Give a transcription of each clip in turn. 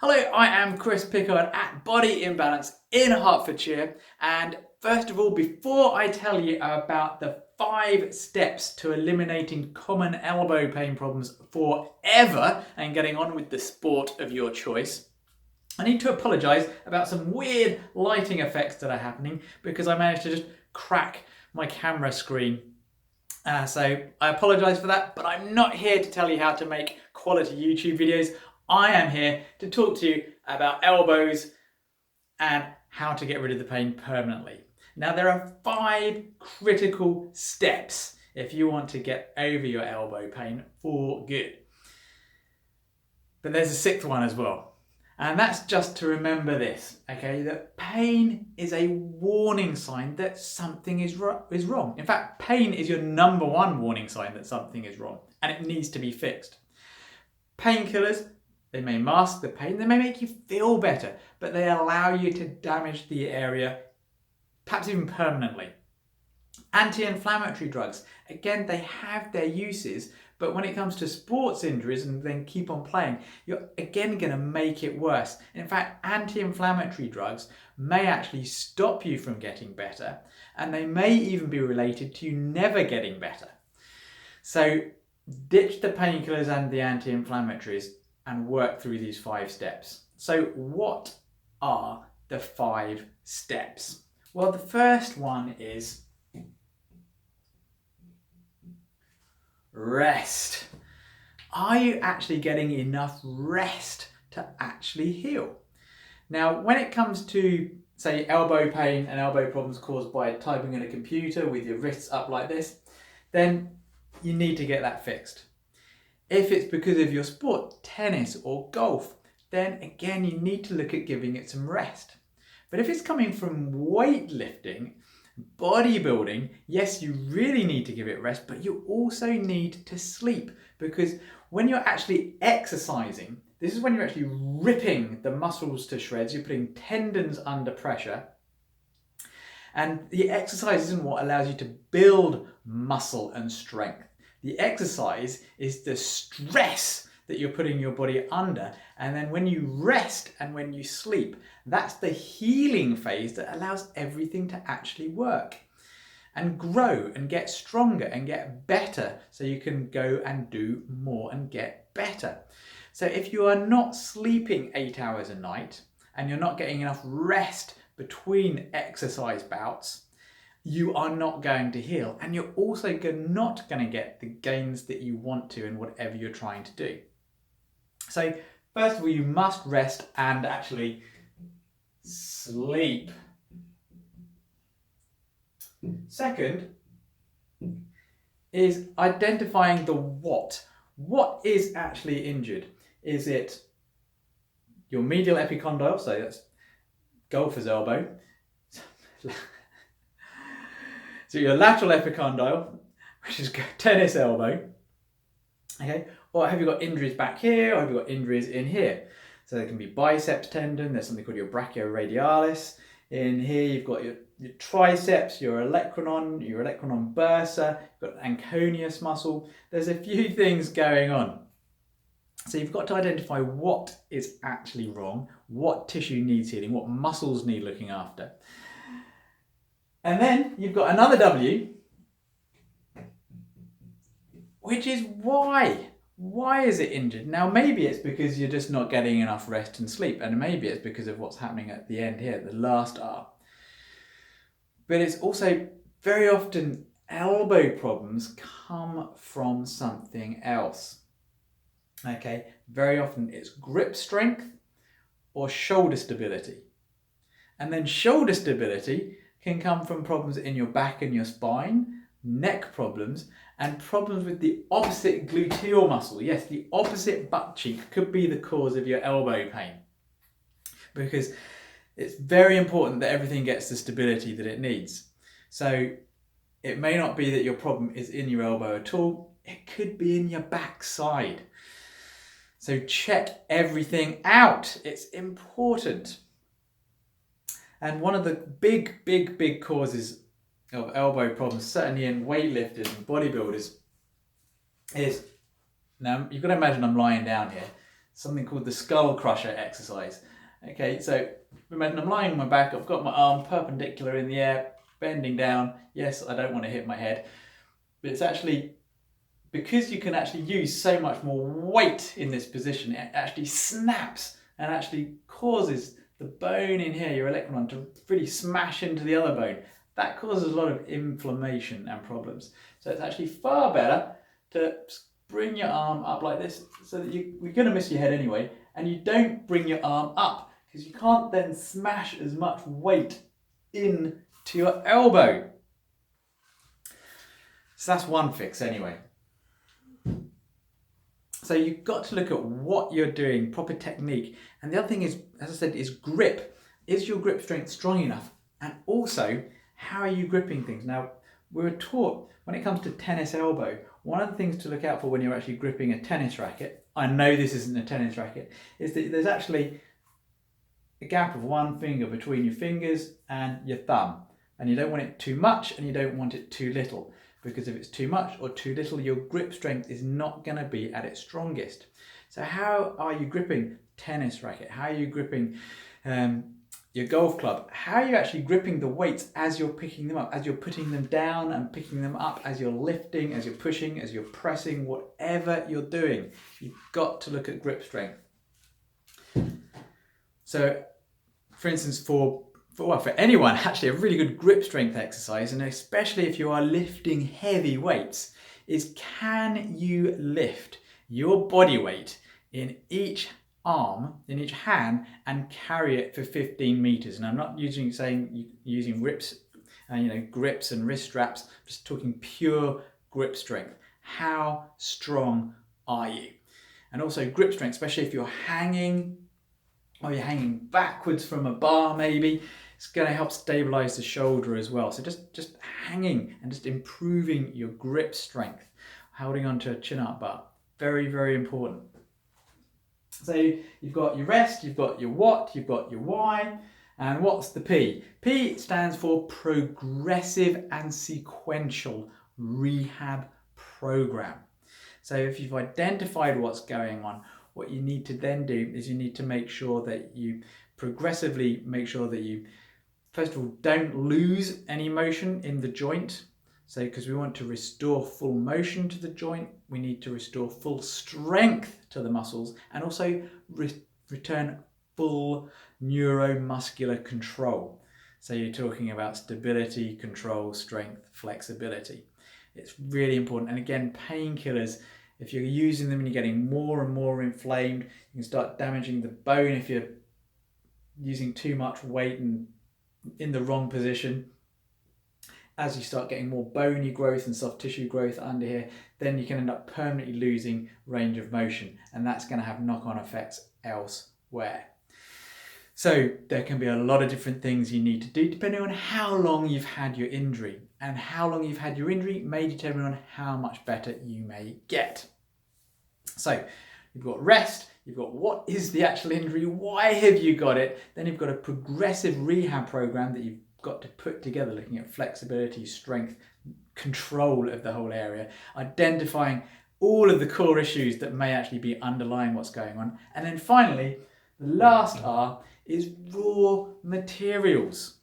Hello, I am Chris Pickard at Body Imbalance in Hertfordshire, and first of all, before I tell you about the 5 steps to eliminating common elbow pain problems forever and getting on with the sport of your choice, I need to apologise about some weird lighting effects that are happening because I managed to just crack my camera screen. So I apologise for that, but I'm not here to tell you how to make quality YouTube videos. I am here to talk to you about elbows and how to get rid of the pain permanently. Now, there are 5 critical steps if you want to get over your elbow pain for good. But there's a 6th one as well. And that's just to remember this, okay, that pain is a warning sign that something is wrong. In fact, pain is your number 1 warning sign that something is wrong and it needs to be fixed. Painkillers, they may mask the pain, they may make you feel better, but they allow you to damage the area, perhaps even permanently. Anti-inflammatory drugs, again, they have their uses, but when it comes to sports injuries and then keep on playing, you're again going to make it worse. In fact, anti-inflammatory drugs may actually stop you from getting better, and they may even be related to you never getting better. So ditch the painkillers and the anti-inflammatories and work through these 5 steps. So what are the 5 steps? Well, the first one is rest. Are you actually getting enough rest to actually heal? Now, when it comes to, say, elbow pain and elbow problems caused by typing in a computer with your wrists up like this, then you need to get that fixed. If it's because of your sport, tennis or golf, then again you need to look at giving it some rest. But if it's coming from weightlifting, bodybuilding, yes, you really need to give it rest, but you also need to sleep, because when you're actually exercising, this is when you're actually ripping the muscles to shreds, you're putting tendons under pressure, and the exercise isn't what allows you to build muscle and strength. The exercise is the stress that you're putting your body under, and then when you rest and when you sleep, that's the healing phase that allows everything to actually work and grow and get stronger and get better, so you can go and do more and get better. So if you are not sleeping 8 hours a night and you're not getting enough rest between exercise bouts, you are not going to heal, and you're also not going to get the gains that you want to in whatever you're trying to do. So first of all, you must rest and actually sleep. Second is identifying the what. What is actually injured? Is it your medial epicondyle, so that's golfer's elbow, so your lateral epicondyle, which is tennis elbow, okay? Or have you got injuries back here, or have you got injuries in here? So there can be biceps tendon, there's something called your brachioradialis. In here you've got your triceps, your olecranon bursa, you've got anconeus muscle. There's a few things going on. So you've got to identify what is actually wrong, what tissue needs healing, what muscles need looking after. And then you've got another W, which is why. Why is it injured? Now, maybe it's because you're just not getting enough rest and sleep, and maybe it's because of what's happening at the end here, the last R. But it's also very often elbow problems come from something else. Okay, very often it's grip strength or shoulder stability. And then shoulder stability can come from problems in your back and your spine, neck problems, and problems with the opposite gluteal muscle. Yes, the opposite butt cheek could be the cause of your elbow pain, because it's very important that everything gets the stability that it needs. So it may not be that your problem is in your elbow at all, it could be in your backside. So check everything out, it's important. And one of the big causes of elbow problems, certainly in weightlifters and bodybuilders, is, now you've got to imagine I'm lying down here. something called the skull crusher exercise. Okay, so imagine I'm lying on my back, I've got my arm perpendicular in the air, bending down. Yes, I don't want to hit my head, but it's actually because you can actually use so much more weight in this position, it actually snaps and actually causes the bone in here, your electron, to really smash into the other bone. That causes a lot of inflammation and problems. So it's actually far better to bring your arm up like this, so that you're going to miss your head anyway, and you don't bring your arm up because you can't then smash as much weight into your elbow. So that's one fix anyway. So you've got to look at what you're doing, proper technique. And the other thing is, as I said, is grip. Is your grip strength strong enough? And also, how are you gripping things? Now, we were taught when it comes to tennis elbow, one of the things to look out for when you're actually gripping a tennis racket, I know this isn't a tennis racket, is that there's actually a gap of one finger between your fingers and your thumb. And you don't want it too much and you don't want it too little. Because if it's too much or too little, your grip strength is not going to be at its strongest. So how are you gripping tennis racket? How are you gripping your golf club? How are you actually gripping the weights as you're picking them up, as you're putting them down and picking them up, as you're lifting, as you're pushing, as you're pressing, whatever you're doing, you've got to look at grip strength. So, for instance, for anyone, actually a really good grip strength exercise, and especially if you are lifting heavy weights, is can you lift your body weight in each arm, in each hand, and carry it for 15 meters? And I'm not using grips and wrist straps, I'm just talking pure grip strength. How strong are you? And also grip strength, especially if you're hanging, or you're hanging backwards from a bar maybe, it's going to help stabilize the shoulder as well. So just hanging and just improving your grip strength, holding onto a chin-up bar. Very, very important. So you've got your rest, you've got your what, you've got your why, and what's the P? P stands for progressive and sequential rehab program. So if you've identified what's going on, what you need to then do is you need to make sure that you progressively make sure that you, first of all, don't lose any motion in the joint. So because we want to restore full motion to the joint, we need to restore full strength to the muscles, and also return full neuromuscular control. So you're talking about stability, control, strength, flexibility. It's really important. And again, painkillers, if you're using them and you're getting more and more inflamed, you can start damaging the bone if you're using too much weight and in the wrong position. As you start getting more bony growth and soft tissue growth under here, then you can end up permanently losing range of motion, and that's going to have knock-on effects elsewhere. So there can be a lot of different things you need to do depending on how long you've had your injury, and how long you've had your injury may determine on how much better you may get. So you've got rest, you've got what is the actual injury, why have you got it, then you've got a progressive rehab program that you've got to put together, looking at flexibility, strength, control of the whole area, identifying all of the core issues that may actually be underlying what's going on. And then finally, the last R is raw materials.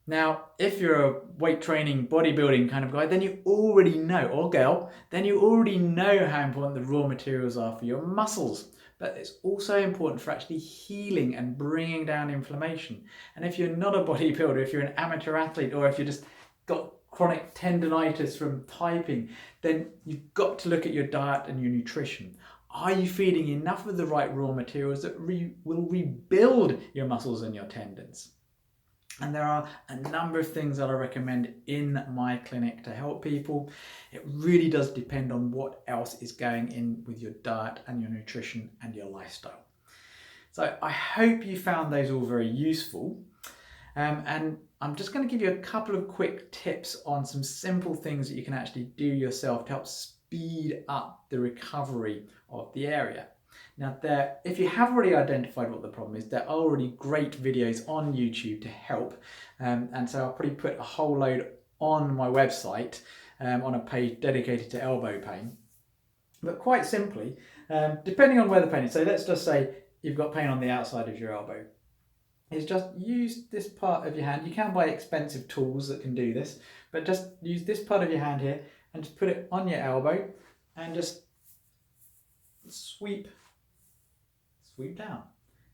Now, if you're a weight training, bodybuilding kind of guy, then you already know, or girl, then you already know how important the raw materials are for your muscles. But it's also important for actually healing and bringing down inflammation. And if you're not a bodybuilder, if you're an amateur athlete, or if you just got chronic tendonitis from typing, then you've got to look at your diet and your nutrition. Are you feeding enough of the right raw materials that will rebuild your muscles and your tendons? And there are a number of things that I recommend in my clinic to help people. It really does depend on what else is going in with your diet and your nutrition and your lifestyle. So I hope you found those all very useful. And I'm just going to give you a couple of quick tips on some simple things that you can actually do yourself to help speed up the recovery of the area. Now, if you have already identified what the problem is, there are already great videos on YouTube to help. And so I'll probably put a whole load on my website on a page dedicated to elbow pain. But quite simply, Depending on where the pain is. So let's just say you've got pain on the outside of your elbow. Is just use this part of your hand. You can buy expensive tools that can do this, but just use this part of your hand here and just put it on your elbow and just sweep down.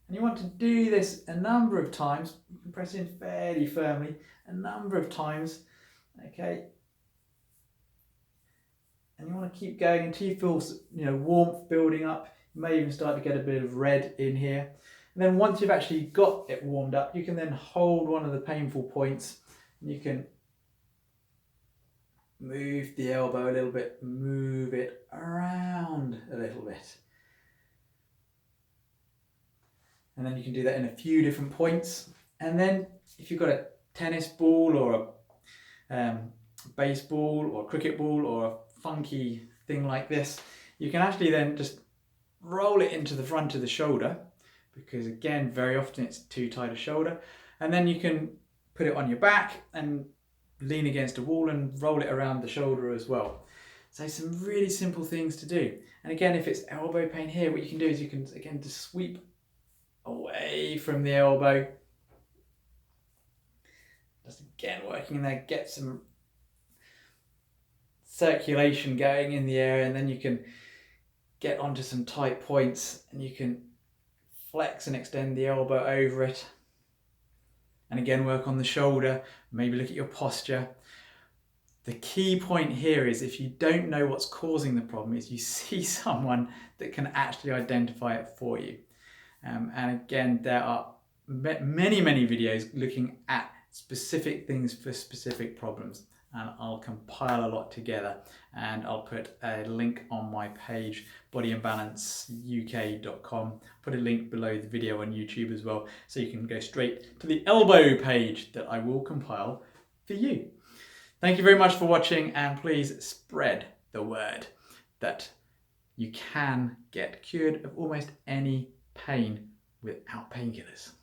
And you want to do this a number of times. You can press in fairly firmly a number of times, okay? And you want to keep going until you feel, warmth building up. You may even start to get a bit of red in here. And then once you've actually got it warmed up, you can then hold one of the painful points and you can move the elbow a little bit, move it around a little bit. And then you can do that in a few different points. And then if you've got a tennis ball or a baseball or a cricket ball or a funky thing like this, you can actually then just roll it into the front of the shoulder, because again, very often it's too tight a shoulder. And then you can put it on your back and lean against a wall and roll it around the shoulder as well. So some really simple things to do. And again, if it's elbow pain here, what you can do is you can, again, just sweep away from the elbow. Just again, working there, get some circulation going in the area, and then you can get onto some tight points and you can flex and extend the elbow over it. And again, work on the shoulder, maybe look at your posture. The key point here is, if you don't know what's causing the problem, is you see someone that can actually identify it for you. And again, there are many videos looking at specific things for specific problems. And I'll compile a lot together and I'll put a link on my page, bodyimbalanceuk.com. Put a link below the video on YouTube as well, so you can go straight to the elbow page that I will compile for you. Thank you very much for watching, and please spread the word that you can get cured of almost any pain without painkillers.